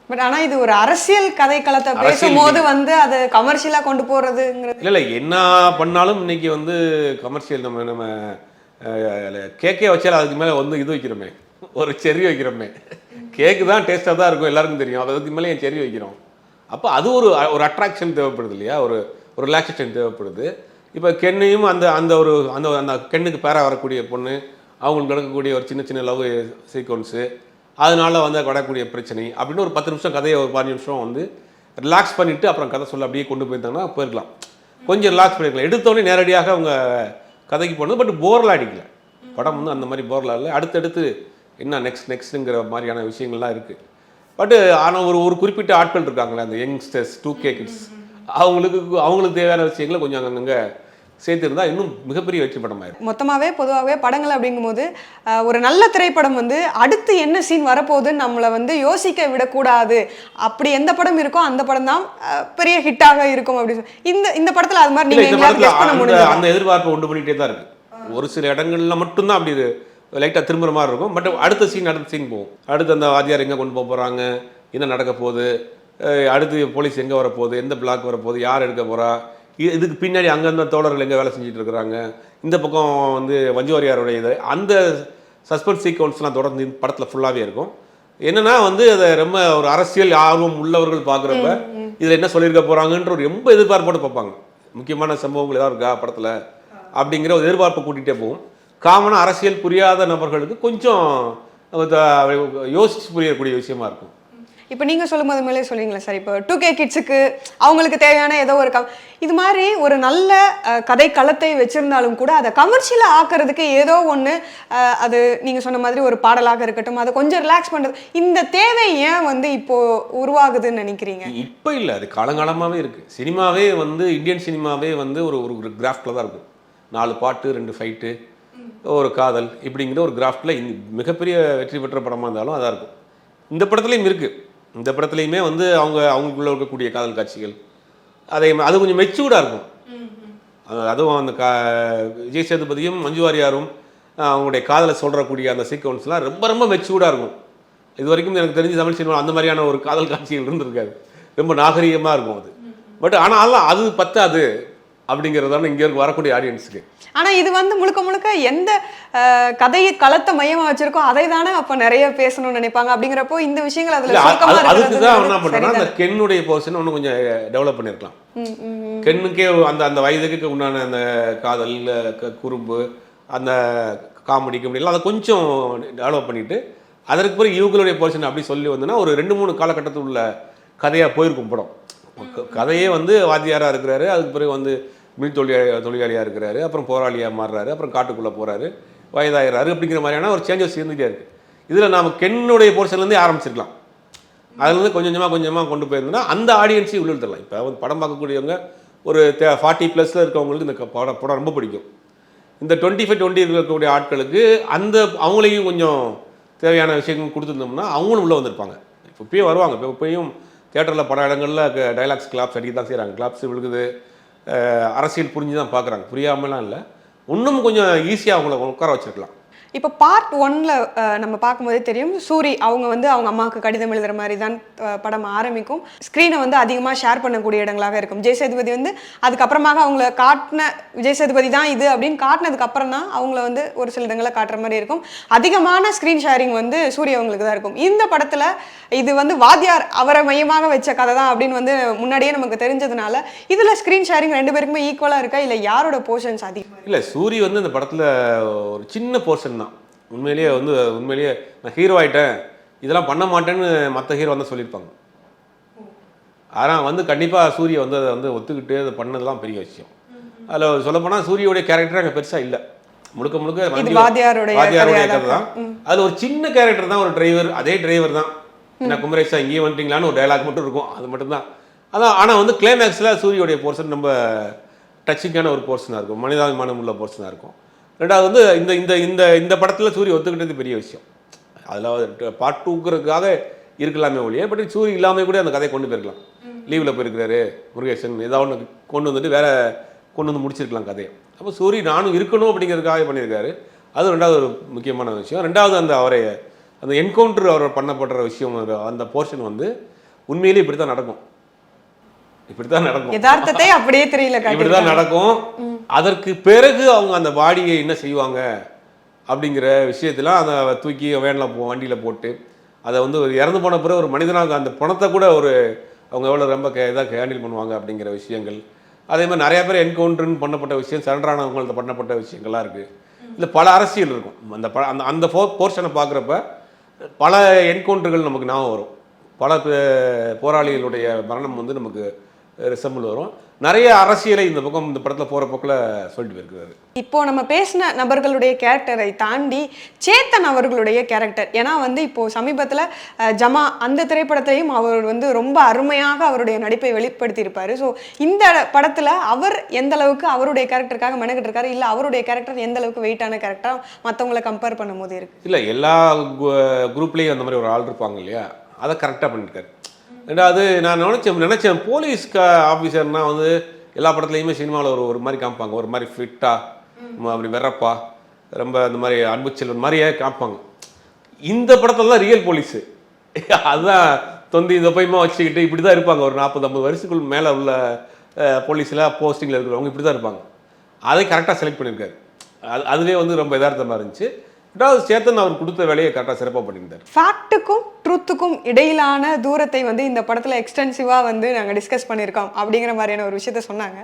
பட் ஆனால் இது ஒரு அரசியல் கதைக்களத்தை பேசும்போது வந்து அது கமர்ஷியலாக கொண்டு போகிறதுங்கிறது இல்லை என்ன பண்ணாலும் இன்னைக்கு வந்து கமர்ஷியல் நம்ம கேக்கே வச்சாலும் அதுக்கு மேலே வந்து இது வைக்கிறோமே, ஒரு செர்ரி வைக்கிறோமே. கேக்கு தான் டேஸ்ட்டாக தான் இருக்கும், எல்லாருக்கும் தெரியும். அதுக்கு மேலே என் செர்ரி வைக்கிறோம். அப்போ அது ஒரு அட்ராக்ஷன் தேவைப்படுது இல்லையா, ஒரு ரிலாக்ஸேஷன் தேவைப்படுது. இப்போ கென்னையும் அந்த கென்னுக்கு பேராக வரக்கூடிய பொண்ணு, அவங்களுக்கு நடக்கக்கூடிய ஒரு சின்ன சின்ன லவ் சீக்வன்ஸு, அதனால வந்து வரக்கூடிய பிரச்சனை அப்படின்னு ஒரு 10 நிமிஷம் கதையை ஒரு 15 நிமிஷம் வந்து ரிலாக்ஸ் பண்ணிவிட்டு அப்புறம் கதை சொல்ல அப்படியே கொண்டு போயிருந்தாங்கன்னா போயிருக்கலாம். கொஞ்சம் ரிலாக்ஸ் பண்ணியிருக்கலாம். எடுத்தோடனே நேரடியாக அவங்க கதைக்கு போனது. பட் போர்லாம் அடிக்கல படம் வந்து, அந்த மாதிரி போர்லாம் இல்லை. அடுத்தடுத்து என்ன நெக்ஸ்ட்டுங்கிற மாதிரியான விஷயங்கள்லாம் இருக்குது. பட்டு ஆனால் ஒரு குறிப்பிட்ட ஆட்கள் இருக்காங்களே, அந்த யங்ஸ்டர்ஸ் 2K கிட்ஸ், அவங்களுக்கு தேவையான விஷயங்களை கொஞ்சம் அங்கங்கே சேர்த்துருந்தா இன்னும் மிகப்பெரிய வெற்றி படம் ஆயிடும். மொத்தமாகவே பொதுவாகவே படங்கள் அப்படிங்கும்போது ஒரு நல்ல திரைப்படம் வந்து அடுத்து என்ன சீன் வரப்போகுதுன்னு நம்மளை வந்து யோசிக்க விடக்கூடாது. அப்படி எந்த படம் இருக்கோ அந்த படம் தான் பெரிய ஹிட்டாக இருக்கும் அப்படின்னு இந்த படத்தில் அது மாதிரி நீங்கள் அந்த எதிர்பார்ப்பை உண்டு பண்ணிகிட்டே தான் இருக்கு. ஒரு சில இடங்கள்ல மட்டும்தான் அப்படி லைட்டாக திரும்புற மாதிரி இருக்கும். பட் அடுத்த சீன் போகும். அடுத்து அந்த வாத்தியார் எங்கே கொண்டு போக போகிறாங்க, என்ன நடக்க போகுது, அடுத்து போலீஸ் எங்கே வரப்போகுது, எந்த பிளாக் வரப்போகுது, யார் எடுக்க போகிறா, இதுக்கு பின்னாடி அங்கேருந்த தோழர்கள் எங்கே வேலை செஞ்சுட்டு இருக்கிறாங்க, இந்த பக்கம் வந்து மஞ்சு வாரியாருடைய இது, அந்த சஸ்பென்ஸ் சீக்வன்ஸ்லாம் தொடர்ந்து படத்தில் ஃபுல்லாகவே இருக்கும். என்னன்னா வந்து அதை ரொம்ப ஒரு அரசியல் ஆர்வம் உள்ளவர்கள் பார்க்குறப்ப இதில் என்ன சொல்லியிருக்க போகிறாங்கன்ற ஒரு ரொம்ப எதிர்பார்ப்போடு பார்ப்பாங்க. முக்கியமான சம்பவங்கள் ஏதாவது இருக்கா படத்தில் அப்படிங்கிற ஒரு எதிர்பார்ப்பை கூட்டிகிட்டே போகும். காமனாக அரசியல் புரியாத நபர்களுக்கு கொஞ்சம் யோசிச்சு புரியக்கூடிய விஷயமா இருக்கும். இப்போ நீங்கள் சொல்லும்போது மேலே சொல்லுவீங்களா சார், இப்போ 2K கிட்ஸுக்கு அவங்களுக்கு தேவையான ஏதோ ஒரு இது மாதிரி ஒரு நல்ல கதை களத்தை வச்சுருந்தாலும் கூட அதை கமர்ஷியலாக ஆக்கிறதுக்கு ஏதோ ஒன்று, அது நீங்கள் சொன்ன மாதிரி ஒரு பாடலாக இருக்கட்டும், அதை கொஞ்சம் ரிலாக்ஸ் பண்ணுறது, இந்த தேவை ஏன் வந்து இப்போது உருவாகுதுன்னு நினைக்கிறீங்க? இப்போ இல்லை, அது காலங்காலமாகவே இருக்குது. சினிமாவே வந்து இந்தியன் சினிமாவே வந்து ஒரு கிராஃப்டில் தான் இருக்கும். 4 பாட்டு 2 ஃபைட்டு ஒரு காதல் இப்படிங்கிற ஒரு கிராஃப்டில் மிகப்பெரிய வெற்றி பெற்ற படமாக இருந்தாலும் அதாக இருக்கும். இந்த படத்துலையும் இருக்குது. இந்த படத்துலையுமே வந்து அவங்களுக்குள்ள இருக்கக்கூடிய காதல் காட்சிகள் அது கொஞ்சம் மெச்சூர்டாக இருக்கும். அதுவும் அந்த விஜய் சேதுபதியும் மஞ்சு வாரியாரும் அவங்களுடைய காதலை சொல்கிறக்கூடிய அந்த சீக்வன்ஸ்லாம் ரொம்ப ரொம்ப மெச்சூர்டாக இருக்கும். இது வரைக்கும் எனக்கு தெரிஞ்சு தமிழ் சினிமா அந்த மாதிரியான ஒரு காதல் காட்சிகள் இருந்திருக்காது. ரொம்ப நாகரீகமாக இருக்கும் அது. பட் ஆனால் அது பத்தாது. அப்படிங்கிறதான இங்கே வரக்கூடிய ஆடியன்ஸுக்கு. ஆனா இது வந்து முழுக்க முழுக்க எந்த கதையை களத்தை மையமா வச்சிருக்கோ அதை தானே அப்ப நிறைய பேசணும்னு நினைப்பாங்க. அப்படிங்கிறப்போ இந்த விஷயங்கள் அதுல அதுக்கு தான் என்ன பண்றேன்னா அந்த கென்னுடைய போர்ஷன் இன்னும் கொஞ்சம் டெவலப் பண்ணிருக்கலாம். கென்னுக்கே அந்த அந்த வயதுக்கு உண்டான அந்த காதல், குறும்பு, அந்த காமெடி கமெடி அதை கொஞ்சம் டெவலப் பண்ணிட்டு அதற்கு பிறகு இவங்களுடைய போர்ஷன் அப்படி சொல்லி வந்தோன்னா ஒரு 2-3 காலகட்டத்தில் உள்ள கதையாக போயிருக்கும் படம். கதையே வந்து வாத்தியாராக இருக்கிறாரு, அதுக்கு பிறகு வந்து மில் தொழிலாளியாக இருக்கிறாரு, அப்புறம் போராளியாக மாறுறாரு, அப்புறம் காட்டுக்குள்ளே போகிறாரு, வயதாகிறாரு, அப்படிங்கிற மாதிரியான ஒரு சேஞ்சஸ் இருந்துகிட்டே இருக்குது. இதில் நாம் கென்னுடைய போர்ஷன்லேருந்தே ஆரம்பிச்சிருக்கலாம். அதுலேருந்து கொஞ்சம் கொஞ்சமாக கொண்டு போயிருந்தோம்னா அந்த ஆடியன்ஸையும் உள்ளிருத்தலாம். இப்போ வந்து படம் பார்க்கக்கூடியவங்க ஒரு 40+ இருக்கவங்களுக்கு இந்த படம் ரொம்ப பிடிக்கும். இந்த 25-20 இருக்கக்கூடிய ஆட்களுக்கு அந்த அவங்களையும் கொஞ்சம் தேவையான விஷயங்கள் கொடுத்துருந்தோம்னா அவங்களும் உள்ளே வந்திருப்பாங்க. இப்போயே வருவாங்க. இப்போயும் தியேட்டரில் பல இடங்களில் டைலாக்ஸ் கிளாப்ஸ் அடிக்க தான் செய்கிறாங்க. கிளாப்ஸ் விழுகுது, அரசியல் புரிஞ்சு தான் பார்க்குறாங்க, புரியாமலாம் இல்லை. இன்னும் கொஞ்சம் ஈஸியாக அவங்கள உட்கார வச்சிருக்கலாம். இப்போ பார்ட் 1ல் நம்ம பார்க்கும்போதே தெரியும், சூரி அவங்க வந்து அவங்க அம்மாவுக்கு கடிதம் எழுதுகிற மாதிரி தான் படம் ஆரம்பிக்கும். ஸ்க்ரீனை வந்து அதிகமாக ஷேர் பண்ணக்கூடிய இடங்களாக இருக்கும். விஜய் சேதுபதி வந்து அதுக்கப்புறமாக அவங்கள காட்டின விஜய் சேதுபதி தான் இது அப்படின்னு காட்டினதுக்கு அப்புறம் தான் அவங்கள வந்து ஒரு சில இடங்களை காட்டுற மாதிரி இருக்கும். அதிகமான ஸ்க்ரீன் ஷேரிங் வந்து சூரிய அவங்களுக்கு தான் இருக்கும். இந்த படத்தில் இது வந்து வாத்தியார் அவரை மையமாக வச்ச கதை தான் அப்படின்னு வந்து முன்னாடியே நமக்கு தெரிஞ்சதுனால இதில் ஸ்க்ரீன் ஷேரிங் 2 பேருக்குமே ஈக்குவலாக இருக்கா, இல்லை யாரோட போர்ஷன்ஸ் அதிகம்? இல்லை, சூரி வந்து இந்த படத்தில் ஒரு சின்ன போர்ஷன் தான். உண்மையிலேயே நான் ஹீரோ ஆகிட்டேன், இதெல்லாம் பண்ண மாட்டேன்னு மற்ற ஹீரோ வந்து சொல்லியிருப்பாங்க. ஆனால் வந்து கண்டிப்பாக சூரிய வந்து அதை வந்து ஒத்துக்கிட்டு அதை பண்ணதெல்லாம் பெரிய விஷயம். அதில் சொல்லப்போனால் சூரியோடைய கேரக்டர் அங்கே பெருசாக இல்லை. முழுக்க வாத்தியாருடைய கதை தான். அதில் ஒரு சின்ன கேரக்டர் தான், ஒரு டிரைவர். அதே டிரைவர் தான், என்ன குமரேஷா இங்கேயே வந்துட்டீங்களான்னு ஒரு டைலாக் மட்டும் இருக்கும், அது மட்டும்தான். அதான். ஆனால் வந்து கிளைமேக்ஸில் சூரியோடைய போர்ஷன் ரொம்ப டச்சிங்கான ஒரு போர்ஷனாக இருக்கும், மனிதாபிமானம் உள்ள போர்ஷனாக இருக்கும். ரெண்டாவது வந்து இந்த இந்த இந்த இந்த படத்தில் சூரிய ஒத்துக்கிட்டது பெரிய விஷயம். அதில் பார்ட் 2க்காக இருக்கலாமே ஒழிய, பட் சூரி இல்லாமல் கூட அந்த கதையை கொண்டு போயிருக்கலாம். லீவில் போயிருக்கிறாரு முருகேசன், ஏதாவது ஒன்று கொண்டு வந்துட்டு வேற கொண்டு வந்து முடிச்சிருக்கலாம் கதையை. அப்போ சூரி நானும் இருக்கணும் அப்படிங்கிறதுக்காக பண்ணியிருக்காரு. அது ரெண்டாவது ஒரு முக்கியமான விஷயம். ரெண்டாவது அந்த என்கவுண்டர் அவர் பண்ணப்படுற விஷயம், அந்த போர்ஷன் வந்து உண்மையிலேயே இப்படி தான் நடக்கும். யதார்த்தத்தை அப்படியே தெரியல, இப்படிதான் நடக்கும். அதற்கு பிறகு அவங்க அந்த பாடியை என்ன செய்வாங்க அப்படிங்கிற விஷயத்துல அதை தூக்கி வண்டியில் போட்டு அதை வந்து ஒரு இறந்து போன பிறகு ஒரு மனிதனாக அந்த பணத்தை கூட அவங்க எவ்வளோ ரொம்ப இதாக ஹேண்டில் பண்ணுவாங்க அப்படிங்கிற விஷயங்கள். அதே மாதிரி நிறைய பேர் என்கவுண்டர்னு பண்ணப்பட்ட விஷயம், சரண்டரானவங்கள்ட்ட பண்ணப்பட்ட விஷயங்கள்லாம் இருக்குது. இதில் பல அரசியல் இருக்கும். அந்த போர்ஷனை பார்க்குறப்ப பல என்கவுண்டர்கள் நமக்கு ஞாபகம் வரும். பல போராளிகளுடைய மரணம் வந்து நமக்கு ரிசம்பிள் வரும். நிறைய அரசியலை இந்த படத்தில் போகிற போக்கில் சொல்லிட்டு போயிருக்கிறாரு. இப்போ நம்ம பேசின நபர்களுடைய கேரக்டரை தாண்டி சேத்தன் அவர்களுடைய கேரக்டர், ஏன்னா வந்து இப்போ சமீபத்தில் ஜமா அந்த திரைப்படத்தையும் அவர் வந்து ரொம்ப அருமையாக அவருடைய நடிப்பை வெளிப்படுத்தியிருப்பார். ஸோ இந்த படத்தில் அவர் எந்த அளவுக்கு அவருடைய கேரக்டருக்காக மெனக்கிட்டு இருக்காரு, இல்லை அவருடைய கேரக்டர் எந்த அளவுக்கு வெயிட்டான கேரக்டராக மற்றவங்களை கம்பேர் பண்ணும் போது இருக்கு? இல்லை, எல்லா குரூப்லேயும் அந்த மாதிரி ஒரு ஆள் இருப்பாங்க இல்லையா, அதை கரெக்டாக பண்ணியிருக்காரு. ரெண்டாவது நான் நினச்சேன் போலீஸ் ஆஃபீஸர்னா வந்து எல்லா படத்துலையுமே சினிமாவில் ஒரு மாதிரி காமிப்பாங்க, ஒரு மாதிரி ஃபிட்டாக அப்படி வெறப்பா ரொம்ப அந்த மாதிரி அன்பு செல்வன் மாதிரியே காமிப்பாங்க. இந்த படத்தில் தான் ரியல் போலீஸு. அதுதான் தொந்தி தொப்பையுமா வச்சுக்கிட்டு இப்படி தான் இருப்பாங்க. ஒரு 40-50 வருஷத்துக்குள் மேலே உள்ள போலீஸில் போஸ்டிங்கில் இருக்கிறவங்க இப்படி தான் இருப்பாங்க. அதை கரெக்டாக செலக்ட் பண்ணியிருக்காரு. அதுவே வந்து ரொம்ப யதார்த்தமாக இருந்துச்சு. ரெண்டாவது சேத்தன் அவர் கொடுத்த வேலையை கரெக்டாக சிறப்பாக பண்ணியிருந்தார். ஃபேக்ட்டுக்கும் ட்ரூத்துக்கும் இடையிலான தூரத்தை வந்து இந்த படத்தில் எக்ஸ்டென்சிவாக வந்து நாங்கள் டிஸ்கஸ் பண்ணியிருக்கோம் அப்படிங்கிற மாதிரியான ஒரு விஷயத்த சொன்னாங்க.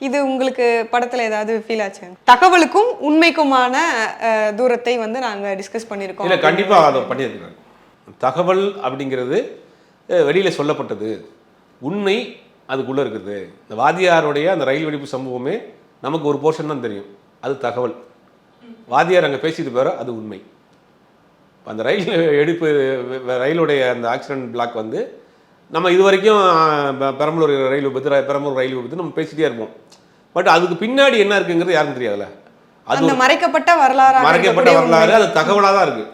இது உங்களுக்கு படத்தில் ஏதாவது ஃபீல் ஆச்சு? தகவலுக்கும் உண்மைக்குமான தூரத்தை வந்து நாங்கள் டிஸ்கஸ் பண்ணியிருக்கோம். இல்லை, கண்டிப்பாக அதை பண்ணியிருக்காங்க. தகவல் அப்படிங்கிறது வெளியில் சொல்லப்பட்டது, உண்மை அதுக்குள்ளே இருக்குது. இந்த வாத்தியாருடைய அந்த ரயில் வெடிப்பு சம்பவமே நமக்கு ஒரு போர்ஷன் தான் தெரியும், அது தகவல். வாத்தியார் அங்கே பேசிட்டு போகிற அது உண்மை. அந்த ரயிலுடைய அந்த ஆக்சிடென்ட் பிளாக் வந்து நம்ம இது வரைக்கும் பெரம்பலூர் ரயில் விபத்து நம்ம பேசிகிட்டே இருப்போம். பட் அதுக்கு பின்னாடி என்ன இருக்குங்கிறது யாருக்கும் தெரியாதுல்ல. அது மறைக்கப்பட்ட வரலாறு, அது தகவலாக தான் இருக்குது.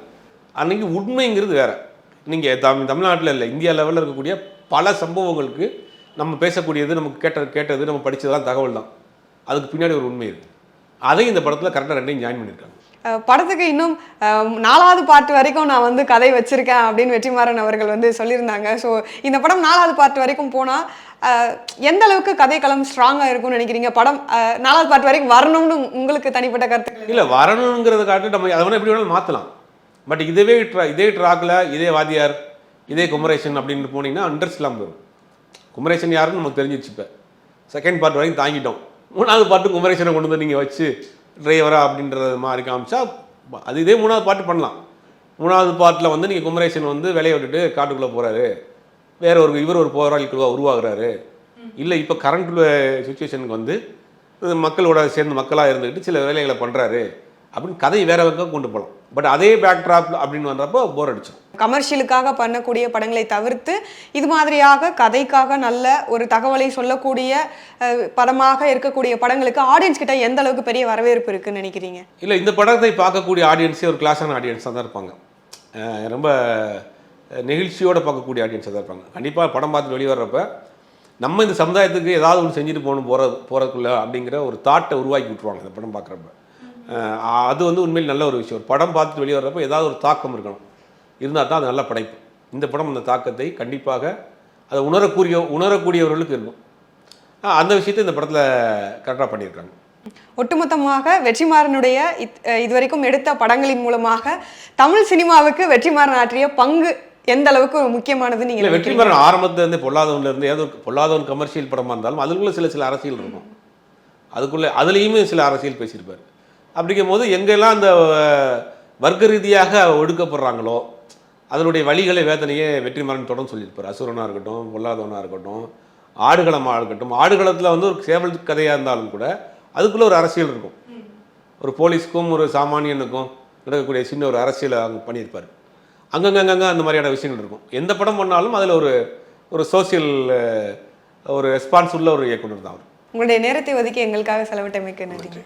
அன்றைக்கி உண்மைங்கிறது வேற. நீங்கள் தமிழ்நாட்டில் இல்லை, இந்தியா லெவலில் இருக்கக்கூடிய பல சம்பவங்களுக்கு நம்ம பேசக்கூடியது, நமக்கு கேட்டது நம்ம படித்ததெல்லாம் தகவல் தான். அதுக்கு பின்னாடி ஒரு உண்மை இருக்குது. அதை இந்த படத்தில் கரெக்டாக ரெண்டையும் ஜாயின் பண்ணியிருக்காங்க. படத்துக்கு இன்னும் 4வது பார்ட் வரைக்கும் நான் வந்து கதை வச்சிருக்கேன் அப்படின்னு வெற்றிமாறன் அவர்கள் வந்து சொல்லியிருந்தாங்க. ஸோ இந்த படம் 4வது பார்ட் வரைக்கும் போனால் எந்த அளவுக்கு கதைக்களம் ஸ்ட்ராங்காக இருக்கும்னு நினைக்கிறீங்க? படம் 4வது பார்ட் வரைக்கும் வரணும்னு உங்களுக்கு தனிப்பட்ட கருத்து? இல்லை, வரணுங்கிறத காட்டு நம்ம அதை வேணால் எப்படி வேணாலும் மாற்றலாம். பட் இதே ட்ராக்கில் இதே வாத்தியார் இதே குமரேசன் அப்படின்னு போனீங்கன்னா இன்ட்ரெஸ்ட் இல்லாமல் போயிடும். குமரேசன் யாருன்னு நமக்கு தெரிஞ்சிச்சு. இப்போ செகண்ட் பார்ட் வரைக்கும் தாங்கிட்டோம். 3வது பார்ட்டு குமரேசனை கொண்டு வந்து நீங்கள் வச்சு டிரைவரா அப்படின்றது மாதிரி காமிச்சா அது இதே 3வது பார்ட்டு பண்ணலாம். 3வது பார்ட்டில் வந்து நீங்கள் குமரேசன் வந்து வேலையை விட்டுட்டு காட்டுக்குள்ளே போகிறாரு, வேற இவர் ஒரு போராளிக்குள்ள உருவாகிறாரு, இல்லை இப்போ கரண்ட் சுச்சுவேஷனுக்கு வந்து மக்களோட சேர்ந்து மக்களாக இருந்துக்கிட்டு சில வேலைகளை பண்ணுறாரு அப்படின்னு கதை வேற பக்கம் கொண்டு போகலாம். பட் அதே பேக்ட்ராப் அப்படின்னு வந்தப்போ போர் அடிச்சிடும். கமர்ஷியலுக்காக பண்ணக்கூடிய படங்களை தவிர்த்து இது மாதிரியாக கதைக்காக நல்ல ஒரு தகவலை சொல்லக்கூடிய படமாக இருக்கக்கூடிய படங்களுக்கு ஆடியன்ஸ் கிட்ட எந்த அளவுக்கு பெரிய வரவேற்பு இருக்குன்னு நினைக்கிறீங்க? இல்லை, இந்த படத்தை பார்க்கக்கூடிய ஆடியன்ஸே ஒரு கிளாஸான ஆடியன்ஸாக தான் இருப்பாங்க. ரொம்ப நெகிழ்ச்சியோடு பார்க்கக்கூடிய ஆடியன்ஸாக தான் இருப்பாங்க. கண்டிப்பாக படம் பார்த்து வெளியே வர்றப்ப நம்ம இந்த சமுதாயத்துக்கு ஏதாவது ஒன்று செஞ்சுட்டு போகிறதுக்குள்ள அப்படிங்கிற ஒரு தாட்டை உருவாக்கி விட்டுருவாங்க இந்த படம் பார்க்குறப்ப. அது வந்து உண்மையில் நல்ல ஒரு விஷயம். ஒரு படம் பார்த்துட்டு வெளியே வர்றப்ப ஏதாவது ஒரு தாக்கம் இருக்கணும், இருந்தால் தான் அது நல்ல படைப்பு. இந்த படம் அந்த தாக்கத்தை கண்டிப்பாக அதை உணரக்கூடியவர்களுக்கு இருக்கும். அந்த விஷயத்தை இந்த படத்தில் கரெக்டாக பண்ணியிருக்காங்க. ஒட்டுமொத்தமாக வெற்றிமாறனுடைய இதுவரைக்கும் எடுத்த படங்களின் மூலமாக தமிழ் சினிமாவுக்கு வெற்றிமாறன் ஆற்றிய பங்கு எந்த அளவுக்கு முக்கியமானது நீங்க? வெற்றிமாறன் ஆரம்பத்திலேருந்து பொல்லாதவன்லேருந்து ஏதோ பொல்லாதவன் கமர்ஷியல் படமாக இருந்தாலும் அதுக்குள்ளே சில அரசியல் இருக்கும். அதுலேயுமே சில அரசியல் பேசியிருப்பார். அப்படிங்கும் போது எங்கெல்லாம் அந்த வர்க்க ரீதியாக ஒடுக்கப்படுறாங்களோ அதனுடைய வழிகளை வேதனையே வெற்றிமாறன் தொடர்ந்து சொல்லியிருப்பார். அசுரனாக இருக்கட்டும், பொல்லாதவனாக இருக்கட்டும், ஆடுகளமாக இருக்கட்டும். ஆடுகளத்தில் வந்து ஒரு சேவல் கதையாக இருந்தாலும் கூட அதுக்குள்ளே ஒரு அரசியல் இருக்கும். ஒரு போலீஸ்க்கும் ஒரு சாமானியனுக்கும் நடக்கக்கூடிய சின்ன ஒரு அரசியலை அவங்க பண்ணியிருப்பார். அங்கங்கே அந்த மாதிரியான விஷயங்கள் இருக்கும். எந்த படம் பண்ணாலும் அதில் ஒரு சோசியல் ஒரு ரெஸ்பான்ஸ் உள்ள ஒரு இயக்குனர் தான் அவர். உங்களுடைய நேரத்தை ஒதுக்கி எங்களுக்காக செலவிட்டமைக்கு நன்றி.